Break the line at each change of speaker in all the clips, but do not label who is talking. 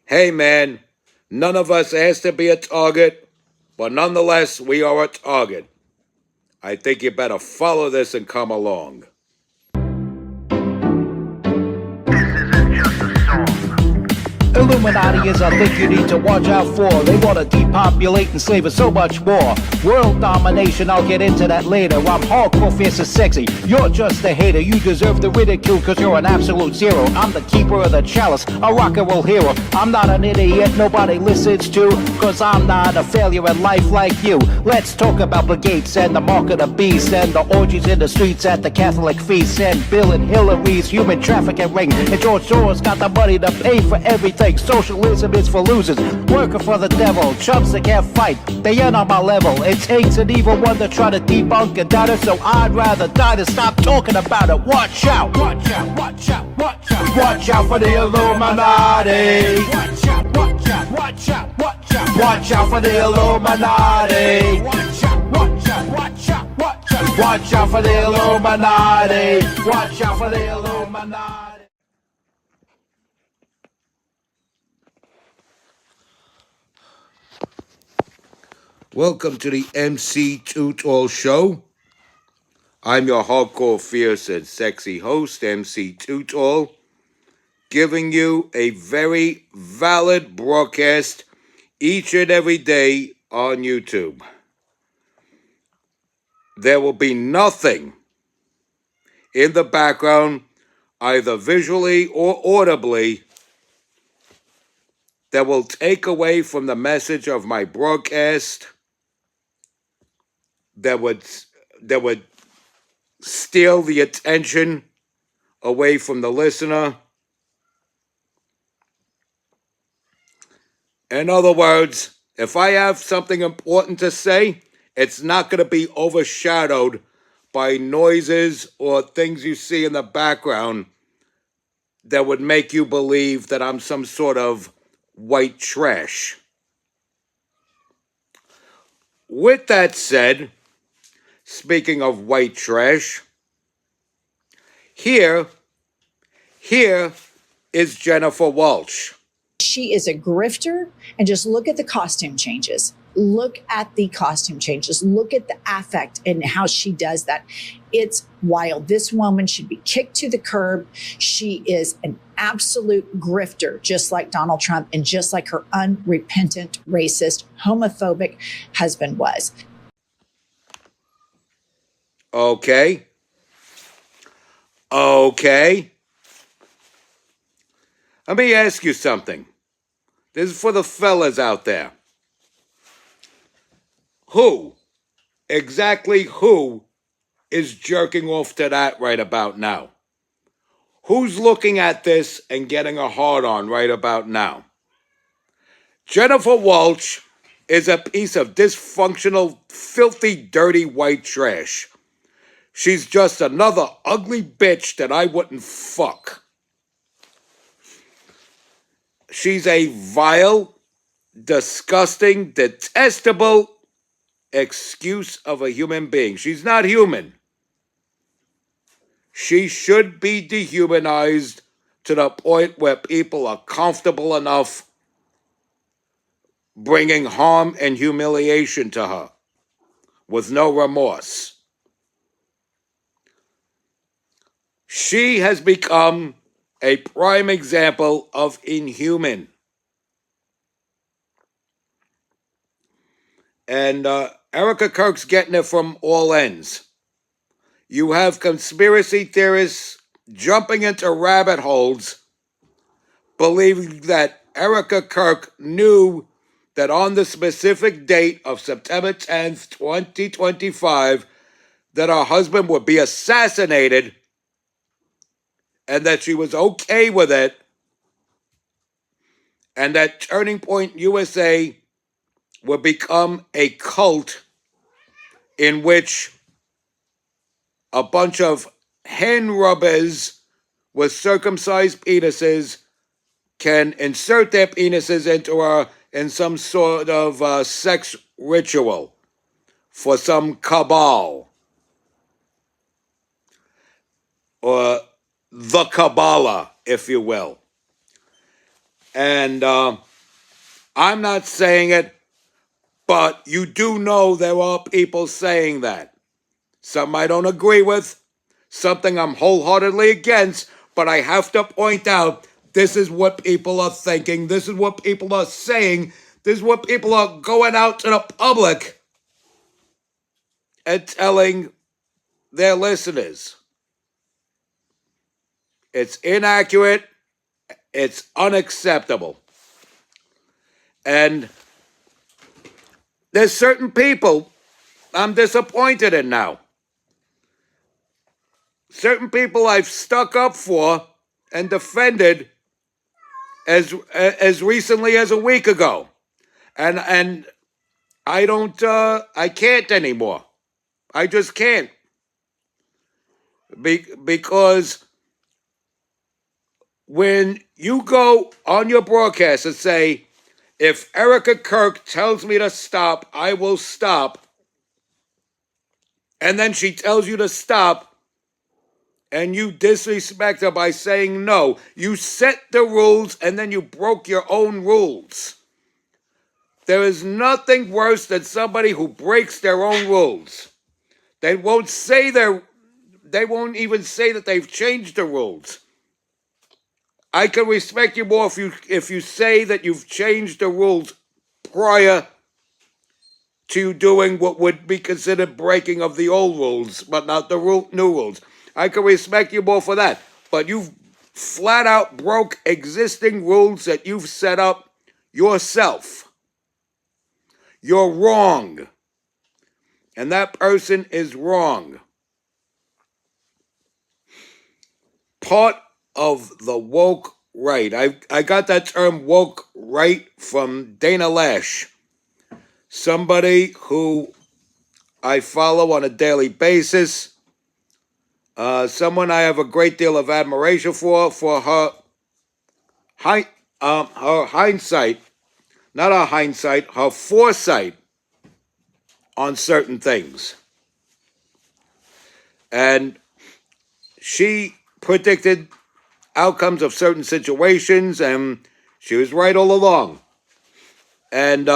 Hey man, none of us asked to be a target, but nonetheless, we are a target. I think you better follow this and come along.
Illuminati is a thing you need to watch out for. They want to depopulate and slave us so much more. World domination, I'll get into that later. I'm hardcore, fierce and sexy. You're just a hater. You deserve the ridicule because you're an absolute zero. I'm the keeper of the chalice, a rock and roll hero. I'm not an idiot nobody listens to, because I'm not a failure in life like you. Let's talk about Bill Gates and the mark of the beast and the orgies in the streets at the Catholic feasts and Bill and Hillary's human trafficking ring. And George Soros got the money to pay for everything. Socialism is for losers, working for the devil. Chumps that can't fight, they ain't on my level. It takes an evil one to try to debunk and doubt it, so I'd rather die than stop talking about it. Watch out, watch out, watch out, watch out. Watch out for the Illuminati. Watch out, watch out, watch out, watch out. Watch out for the Illuminati. Watch out, watch out, watch out, watch out. Watch out for the Illuminati. Watch out for the Illuminati.
Welcome to the MC Too Tall Show. I'm your hardcore, fierce, and sexy host, MC Too Tall, giving you a very valid broadcast each and every day on YouTube. There will be nothing in the background, either visually or audibly, that will take away from the message of my broadcast, that would steal the attention away from the listener. In other words, if I have something important to say, it's not going to be overshadowed by noises or things you see in the background that would make you believe that I'm some sort of white trash. With that said, speaking of white trash, here is Jennifer Welch.
She is a grifter, and just look at the costume changes. Look at the costume changes. Look at the affect and how she does that. It's wild. This woman should be kicked to the curb. She is an absolute grifter, just like Donald Trump and just like her unrepentant, racist, homophobic husband was.
Okay. Let me ask you something. This is for the fellas out there. Exactly who is jerking off to that right about now? Who's looking at this and getting a hard-on right about now? Jennifer Welch is a piece of dysfunctional, filthy, dirty white trash. She's just another ugly bitch that I wouldn't fuck. She's a vile, disgusting, detestable excuse of a human being. She's not human. She should be dehumanized to the point where people are comfortable enough bringing harm and humiliation to her with no remorse. She has become a prime example of inhuman. And Erica Kirk's getting it from all ends. You have conspiracy theorists jumping into rabbit holes, believing that Erica Kirk knew that on the specific date of September 10th, 2025, that her husband would be assassinated and that she was okay with it, and that Turning Point USA would become a cult in which a bunch of hen rubbers with circumcised penises can insert their penises into her in some sort of sex ritual for some cabal or the Kabbalah, if you will. And I'm not saying it, but you do know there are people saying that. Some I don't agree with, something I'm wholeheartedly against, but I have to point out this is what people are thinking, this is what people are saying, this is what people are going out to the public and telling their listeners. It's inaccurate, it's unacceptable. And there's certain people I'm disappointed in now. Certain people I've stuck up for and defended as recently as a week ago. And I can't anymore. I just can't. Because when you go on your broadcast and say, if Erica Kirk tells me to stop, I will stop. And then she tells you to stop, and you disrespect her by saying no. You set the rules, and then you broke your own rules. There is nothing worse than somebody who breaks their own rules. They won't even say that they've changed the rules. I can respect you more if you say that you've changed the rules prior to doing what would be considered breaking of the old rules, but not the new rules. I can respect you more for that. But you've flat out broke existing rules that you've set up yourself. You're wrong. And that person is wrong. Part of the woke right. I got that term woke right from Dana Lash. Somebody who I follow on a daily basis. Someone I have a great deal of admiration for her hindsight, not her hindsight, her foresight on certain things. And she predicted outcomes of certain situations, and she was right all along. And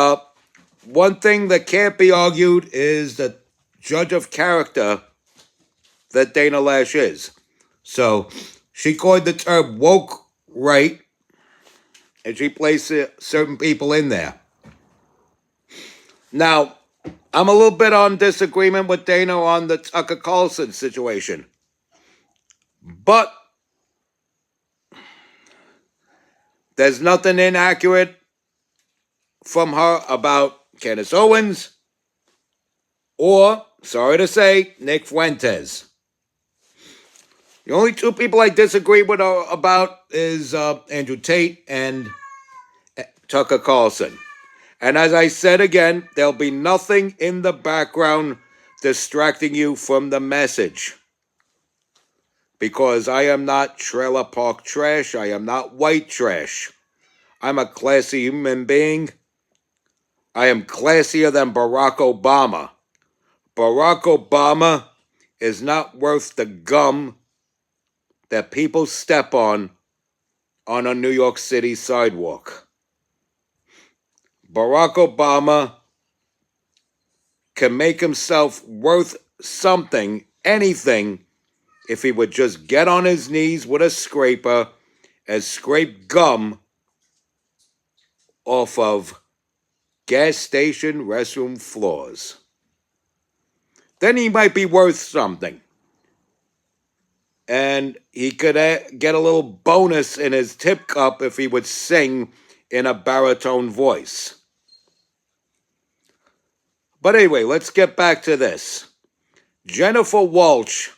one thing that can't be argued is the judge of character that Dana Lash is. So she coined the term woke right, and she placed certain people in there. Now, I'm a little bit on disagreement with Dana on the Tucker Carlson situation. But there's nothing inaccurate from her about Candace Owens or, sorry to say, Nick Fuentes. The only two people I disagree with her about is Andrew Tate and Tucker Carlson. And as I said again, there'll be nothing in the background distracting you from the message. Because I am not trailer park trash. I am not white trash. I'm a classy human being. I am classier than Barack Obama. Barack Obama is not worth the gum that people step on a New York City sidewalk. Barack Obama can make himself worth something, anything, if he would just get on his knees with a scraper and scrape gum off of gas station restroom floors. Then he might be worth something. And he could get a little bonus in his tip cup if he would sing in a baritone voice. But anyway, let's get back to this. Jennifer Welch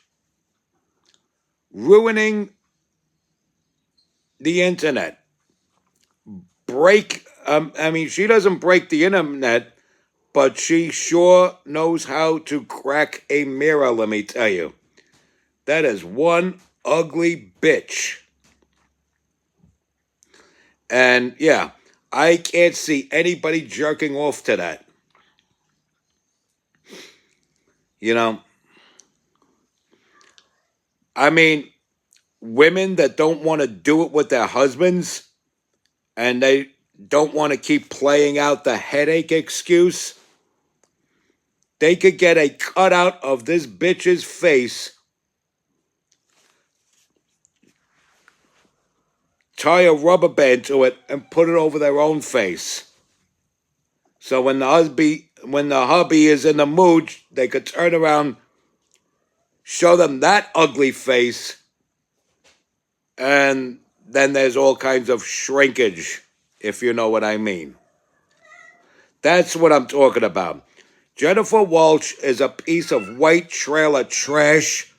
ruining the internet. She doesn't break the internet, but she sure knows how to crack a mirror, let me tell you. That is one ugly bitch. And yeah, I can't see anybody jerking off to that. You know, I mean, women that don't want to do it with their husbands, and they don't want to keep playing out the headache excuse, they could get a cutout of this bitch's face, tie a rubber band to it, and put it over their own face. So when the hubby is in the mood, they could turn around, show them that ugly face, and then there's all kinds of shrinkage, if you know what I mean. That's what I'm talking about. Jennifer Welch is a piece of white trailer trash,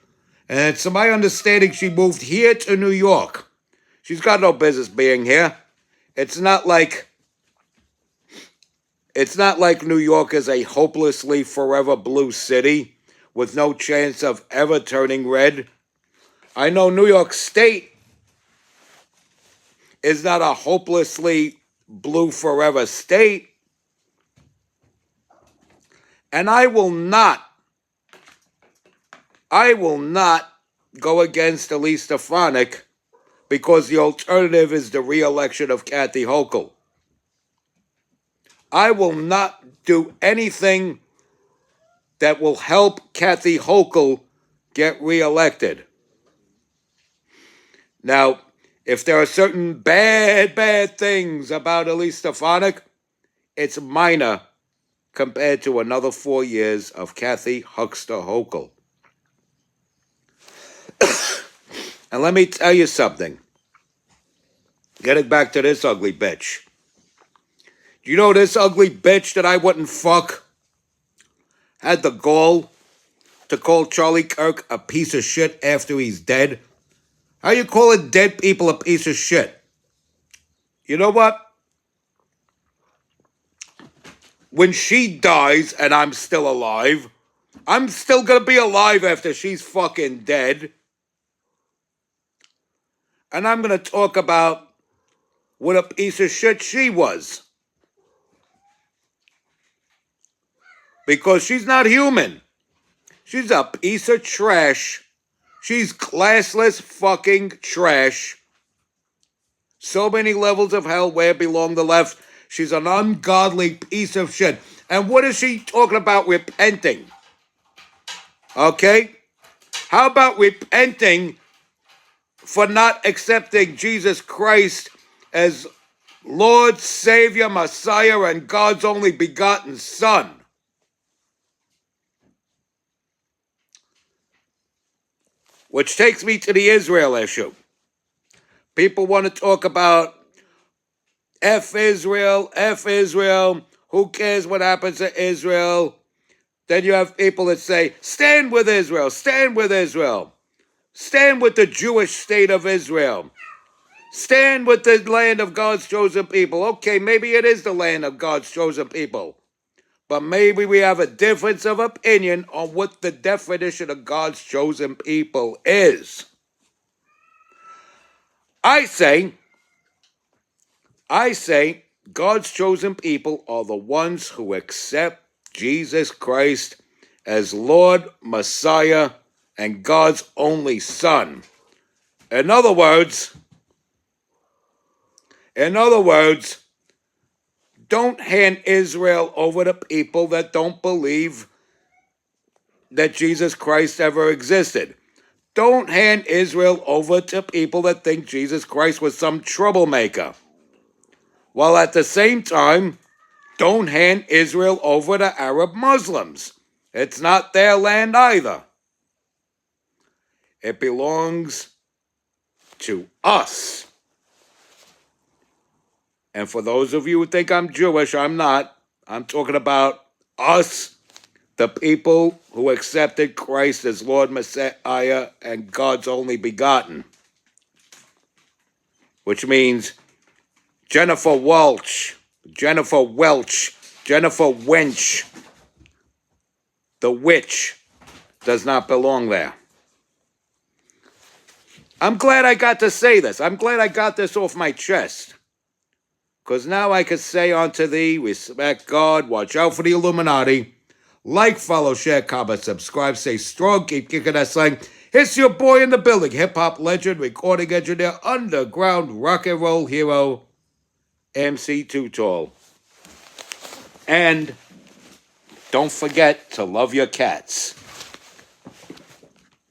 and it's to my understanding she moved here to New York. She's got no business being here. It's not like New York is a hopelessly forever blue city with no chance of ever turning red. I know New York State is not a hopelessly blue forever state. And I will not go against Elise Stefanik because the alternative is the re-election of Kathy Hochul. I will not do anything that will help Kathy Hochul get re-elected. Now, if there are certain bad things about Elise Stefanik, it's minor compared to another 4 years of Kathy Huckster Hochul. And let me tell you something. Getting back to this ugly bitch. Do you know this ugly bitch that I wouldn't fuck had the gall to call Charlie Kirk a piece of shit after he's dead? How you calling dead people a piece of shit? You know what? When she dies and I'm still alive, I'm still gonna be alive after she's fucking dead. And I'm gonna talk about what a piece of shit she was. Because she's not human. She's a piece of trash. She's classless fucking trash. So many levels of hell where belong the left. She's an ungodly piece of shit. And what is she talking about repenting? Okay? How about repenting for not accepting Jesus Christ as Lord, Savior, Messiah, and God's only begotten Son? Which takes me to the Israel issue. People want to talk about F Israel, who cares what happens to Israel? Then you have people that say, stand with Israel, stand with Israel. Stand with the Jewish state of Israel. Stand with the land of God's chosen people. Okay, maybe it is the land of God's chosen people. But maybe we have a difference of opinion on what the definition of God's chosen people is. I say, God's chosen people are the ones who accept Jesus Christ as Lord, Messiah, and God's only Son. In other words, don't hand Israel over to people that don't believe that Jesus Christ ever existed. Don't hand Israel over to people that think Jesus Christ was some troublemaker. While at the same time, don't hand Israel over to Arab Muslims. It's not their land either. It belongs to us. And for those of you who think I'm Jewish, I'm not. I'm talking about us, the people who accepted Christ as Lord, Messiah, and God's only begotten. Which means Jennifer Welch, the witch, does not belong there. I'm glad I got to say this. I'm glad I got this off my chest. Because now I can say unto thee, respect God, watch out for the Illuminati, like, follow, share, comment, subscribe, stay strong, keep kicking that slang. It's your boy in the building, hip-hop legend, recording engineer, underground rock and roll hero, MC Too Tall. And don't forget to love your cats.